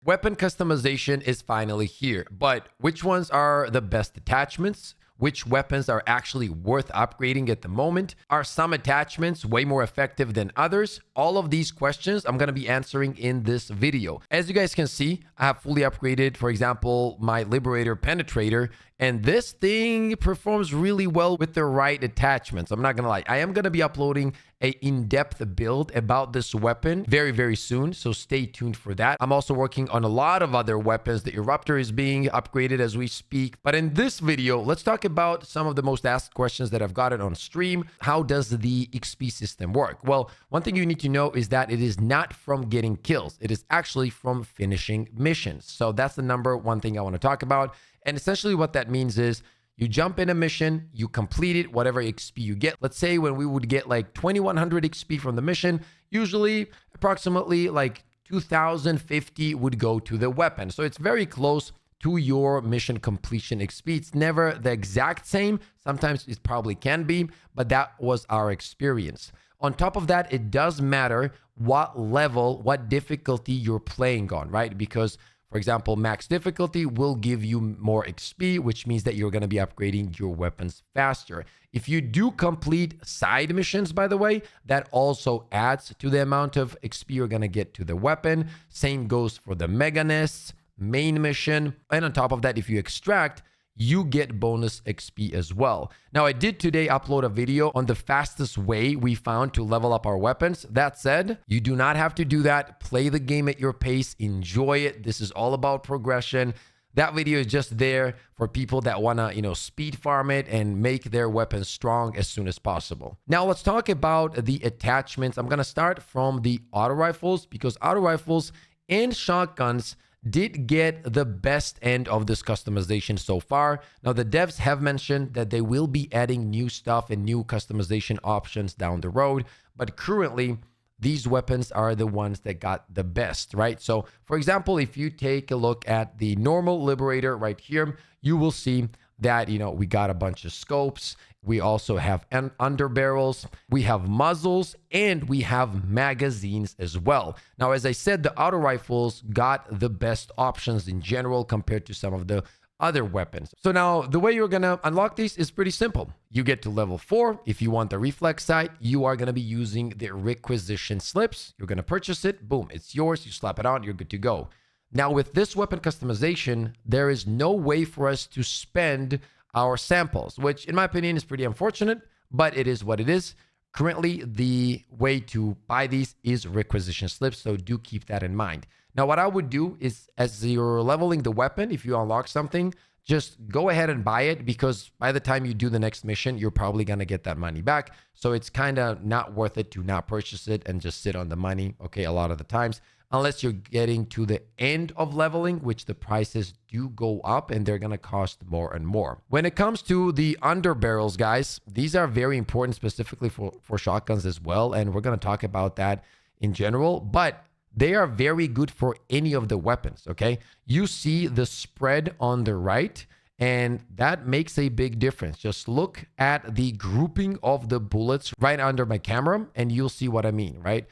Weapon customization is finally here, but which ones are the best attachments? Which weapons are actually worth upgrading at the moment? Are some attachments way more effective than others? All of these questions I'm going to be answering in this video. As you guys can see, I have fully upgraded, for example, my Liberator Penetrator, and this thing performs really well with the right attachments. I'm not going to lie. I am going to be uploading a in-depth build about this weapon very, very soon, so stay tuned for that. I'm also working on a lot of other weapons. The Eruptor is being upgraded as we speak. But in this video, let's talk about some of the most asked questions that I've gotten on stream. How does the XP system work? Well, one thing you need to know is that it is not from getting kills. It is actually from finishing missions. So that's the number one thing I want to talk about. And essentially what that means is you jump in a mission, you complete it, whatever XP you get. Let's say when we would get like 2100 XP from the mission, usually approximately like 2050 would go to the weapon. So it's very close to your mission completion XP. It's never the exact same. Sometimes it probably can be, but that was our experience. On top of that, it does matter what level, what difficulty you're playing on, right? Because for example, max difficulty will give you more XP, which means that you're going to be upgrading your weapons faster. If you do complete side missions, by the way, that also adds to the amount of XP you're going to get to the weapon. Same goes for the Mega Nests, main mission. And on top of that, if you extract, you get bonus XP as well. Now, I did today upload a video on the fastest way we found to level up our weapons. That said, you do not have to do that. Play the game at your pace. Enjoy it. This is all about progression. That video is just there for people that want to, speed farm it and make their weapons strong as soon as possible. Now, let's talk about the attachments. I'm going to start from the auto rifles because auto rifles and shotguns did get the best end of this customization so far. Now, the devs have mentioned that they will be adding new stuff and new customization options down the road, but currently these weapons are the ones that got the best, right? So for example, if you take a look at the normal Liberator right here, you will see that, we got a bunch of scopes. We also have underbarrels, we have muzzles, and we have magazines as well. Now, as I said, the auto rifles got the best options in general compared to some of the other weapons. So now the way you're going to unlock these is pretty simple. You get to level 4. If you want the reflex sight, you are going to be using the requisition slips. You're going to purchase it. Boom, it's yours. You slap it on, you're good to go. Now, with this weapon customization, there is no way for us to spend our samples, which in my opinion is pretty unfortunate, but it is what it is. Currently, the way to buy these is requisition slips, so do keep that in mind. Now, what I would do is as you're leveling the weapon, if you unlock something, just go ahead and buy it because by the time you do the next mission, you're probably going to get that money back. So it's kind of not worth it to not purchase it and just sit on the money, okay, a lot of the times. Unless you're getting to the end of leveling, which the prices do go up and they're going to cost more and more. When it comes to the underbarrels, guys, these are very important specifically for shotguns as well. And we're going to talk about that in general, but they are very good for any of the weapons, okay? You see the spread on the right, and that makes a big difference. Just look at the grouping of the bullets right under my camera, and you'll see what I mean, right?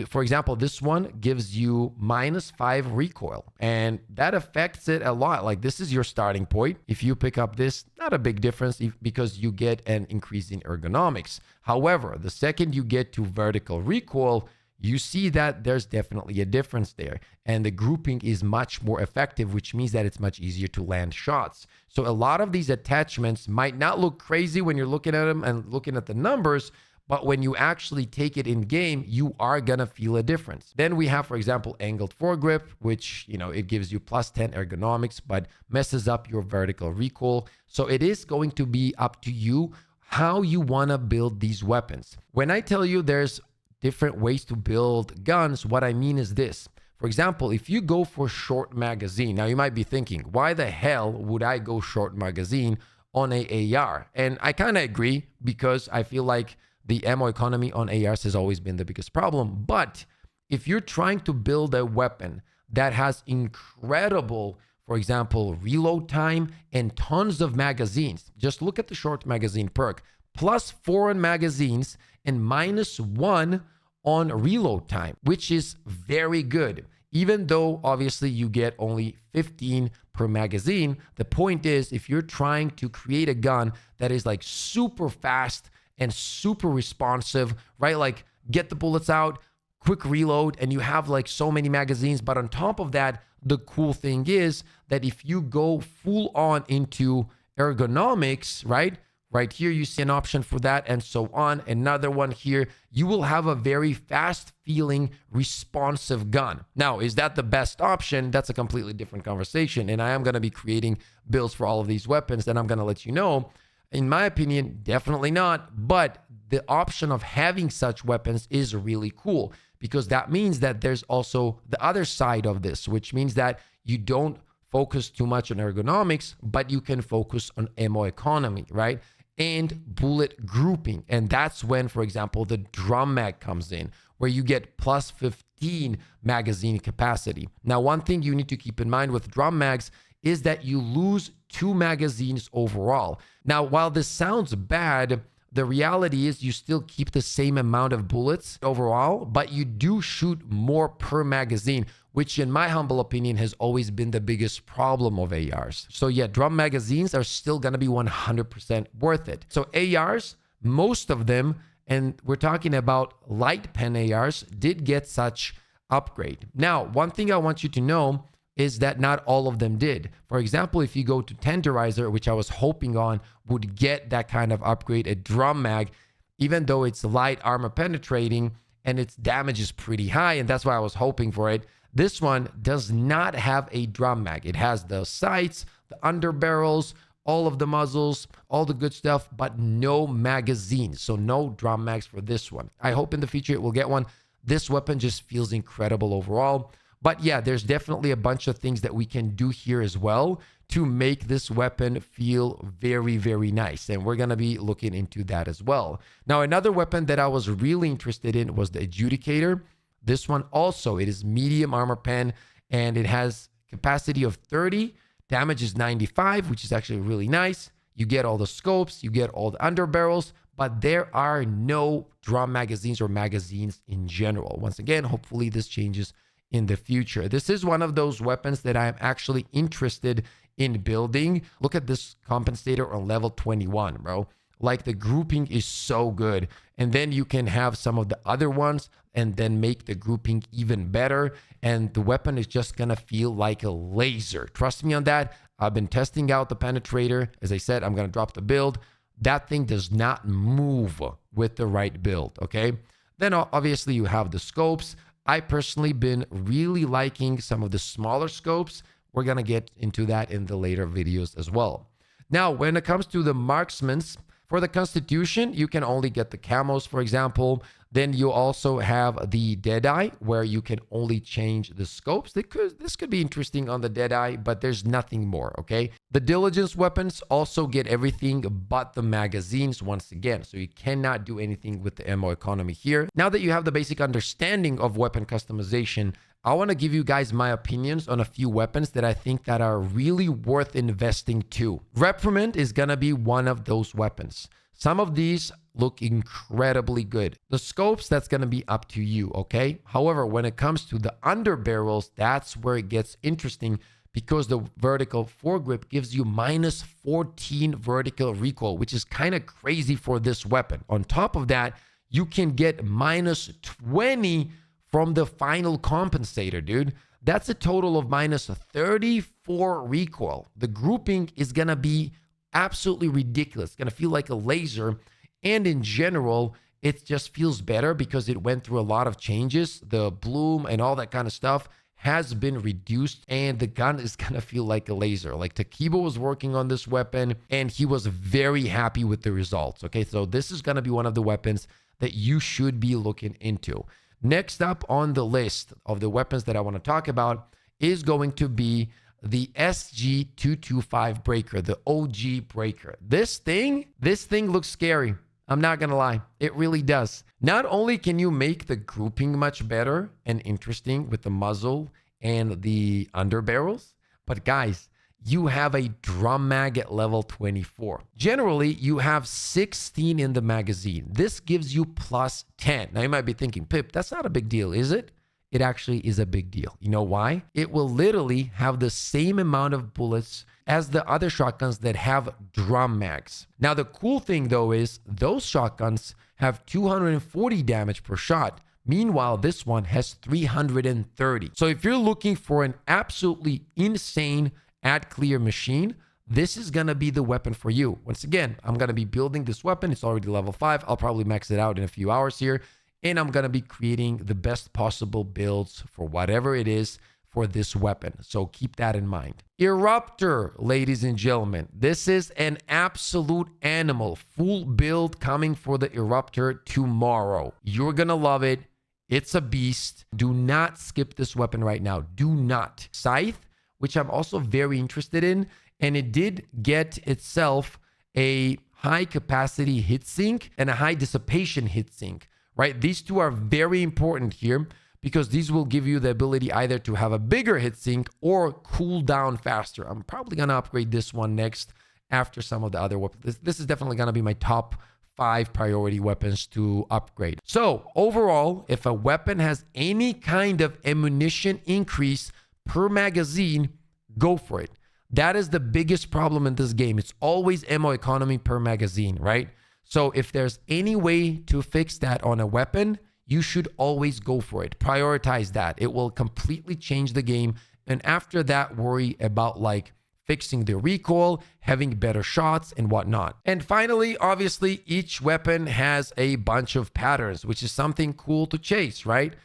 For example, this one gives you -5 recoil, and that affects it a lot. Like this is your starting point. If you pick up this, not a big difference because you get an increase in ergonomics. However, the second you get to vertical recoil, you see that there's definitely a difference there. And the grouping is much more effective, which means that it's much easier to land shots. So a lot of these attachments might not look crazy when you're looking at them and looking at the numbers, but when you actually take it in game, you are going to feel a difference. Then we have, for example, angled foregrip, which, it gives you +10 ergonomics, but messes up your vertical recoil. So it is going to be up to you how you want to build these weapons. When I tell you there's different ways to build guns, what I mean is this. For example, if you go for short magazine, now you might be thinking, why the hell would I go short magazine on a AR? And I kind of agree because I feel like the ammo economy on ARs has always been the biggest problem. But if you're trying to build a weapon that has incredible, for example, reload time and tons of magazines, just look at the short magazine perk, +4 on magazines and -1 on reload time, which is very good. even though obviously you get only 15 per magazine. The point is, if you're trying to create a gun that is like super fast and super responsive, right? Like get the bullets out, quick reload, and you have like so many magazines. But on top of that, the cool thing is that if you go full on into ergonomics, right? Right here, you see an option for that and so on. Another one here, you will have a very fast feeling, responsive gun. Now, is that the best option? That's a completely different conversation. And I am going to be creating builds for all of these weapons, and I'm going to let you know. In my opinion, definitely not. But the option of having such weapons is really cool, because that means that there's also the other side of this, which means that you don't focus too much on ergonomics, but you can focus on ammo economy, right? And bullet grouping. And that's when, for example, the drum mag comes in, where you get plus 15 magazine capacity. Now, one thing you need to keep in mind with drum mags is that you lose 2 magazines overall. Now, while this sounds bad, the reality is you still keep the same amount of bullets overall, but you do shoot more per magazine, which in my humble opinion has always been the biggest problem of ARs. So yeah, drum magazines are still gonna be 100% worth it. So ARs, most of them, and we're talking about light pen ARs, did get such upgrade. Now, one thing I want you to know is that not all of them did. For example, if you go to Tenderizer, which I was hoping on would get that kind of upgrade, a drum mag, even though it's light armor penetrating and its damage is pretty high, and that's why I was hoping for it. This one does not have a drum mag. It has the sights, the underbarrels, all of the muzzles, all the good stuff, but no magazines. So no drum mags for this one. I hope in the future it will get one. This weapon just feels incredible overall. But yeah, there's definitely a bunch of things that we can do here as well to make this weapon feel very, very nice. And we're going to be looking into that as well. Now, another weapon that I was really interested in was the Adjudicator. This one also, it is medium armor pen, and it has capacity of 30. Damage is 95, which is actually really nice. You get all the scopes, you get all the underbarrels, but there are no drum magazines or magazines in general. Once again, hopefully this changes in the future. This is one of those weapons that I am actually interested in building. Look at this compensator on level 21, bro. Like the grouping is so good. And then you can have some of the other ones and then make the grouping even better. And the weapon is just gonna feel like a laser. Trust me on that. I've been testing out the penetrator. As I said, I'm gonna drop the build. That thing does not move with the right build, okay? Then obviously you have the scopes. I personally been really liking some of the smaller scopes. We're gonna get into that in the later videos as well. Now, when it comes to the marksmans, for the Constitution, you can only get the camos, for example. Then you also have the Deadeye, where you can only change the scopes. This could be interesting on the Deadeye, but there's nothing more, okay? The Diligence weapons also get everything but the magazines once again, so you cannot do anything with the ammo economy here. Now that you have the basic understanding of weapon customization, I want to give you guys my opinions on a few weapons that I think that are really worth investing to. Reprimand is going to be one of those weapons. Some of these look incredibly good. The scopes, that's going to be up to you, okay? However, when it comes to the underbarrels, that's where it gets interesting, because the vertical foregrip gives you minus 14 vertical recoil, which is kind of crazy for this weapon. On top of that, you can get minus 20 from the final compensator, dude. That's a total of minus 34 recoil. The grouping is going to be absolutely ridiculous. It's going to feel like a laser. And in general, it just feels better because it went through a lot of changes. The bloom and all that kind of stuff has been reduced, and the gun is going to feel like a laser. Like Takiba was working on this weapon and he was very happy with the results. Okay, so this is going to be one of the weapons that you should be looking into. Next up on the list of the weapons that I want to talk about is going to be the SG225 breaker, the OG breaker. This thing looks scary. I'm not going to lie. It really does. Not only can you make the grouping much better and interesting with the muzzle and the underbarrels, but guys, you have a drum mag at level 24. Generally, you have 16 in the magazine. This gives you plus 10. Now, you might be thinking, Pip, that's not a big deal, is it? it actually is a big deal. You know why? It will literally have the same amount of bullets as the other shotguns that have drum mags. Now, the cool thing though is those shotguns have 240 damage per shot. Meanwhile, this one has 330. So if you're looking for an absolutely insane add clear machine, this is going to be the weapon for you. Once again, I'm going to be building this weapon. It's already level 5. I'll probably max it out in a few hours here. And I'm going to be creating the best possible builds for whatever it is for this weapon. So keep that in mind. Eruptor, ladies and gentlemen. This is an absolute animal. Full build coming for the Eruptor tomorrow. You're going to love it. It's a beast. Do not skip this weapon right now. Do not. Scythe, which I'm also very interested in. And it did get itself a high capacity hit sink and a high dissipation hit sink, right? These two are very important here because these will give you the ability either to have a bigger hit sink or cool down faster. I'm probably going to upgrade this one next after some of the other weapons. This is definitely going to be my top 5 priority weapons to upgrade. So overall, if a weapon has any kind of ammunition increase per magazine, go for it. That is the biggest problem in this game. It's always ammo economy per magazine, right? So if there's any way to fix that on a weapon, you should always go for it. Prioritize that. It will completely change the game. And after that, worry about like fixing the recoil, having better shots and whatnot. And finally, obviously, each weapon has a bunch of patterns, which is something cool to chase, right?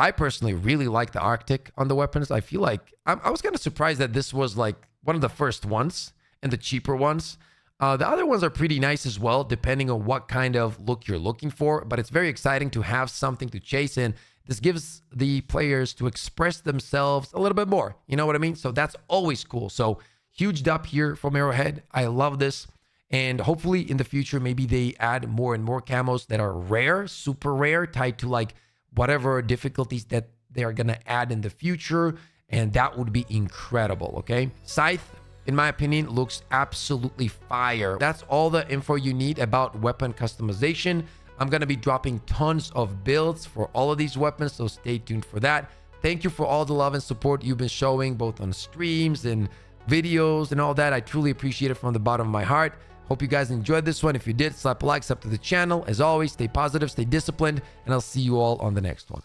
I personally really like the Arctic on the weapons. I feel like I was kind of surprised that this was like one of the first ones and the cheaper ones. The other ones are pretty nice as well, depending on what kind of look you're looking for. But it's very exciting to have something to chase in. This gives the players to express themselves a little bit more. You know what I mean? So that's always cool. So huge dub here from Arrowhead. I love this. And hopefully in the future, maybe they add more and more camos that are rare, super rare, tied to like whatever difficulties that they are going to add in the future. And that would be incredible, okay? Scythe, in my opinion, looks absolutely fire. That's all the info you need about weapon customization. I'm going to be dropping tons of builds for all of these weapons, so stay tuned for that. Thank you for all the love and support you've been showing, both on streams and videos and all that. I truly appreciate it from the bottom of my heart. Hope you guys enjoyed this one. If you did, slap a like, sub to the channel. As always, stay positive, stay disciplined, and I'll see you all on the next one.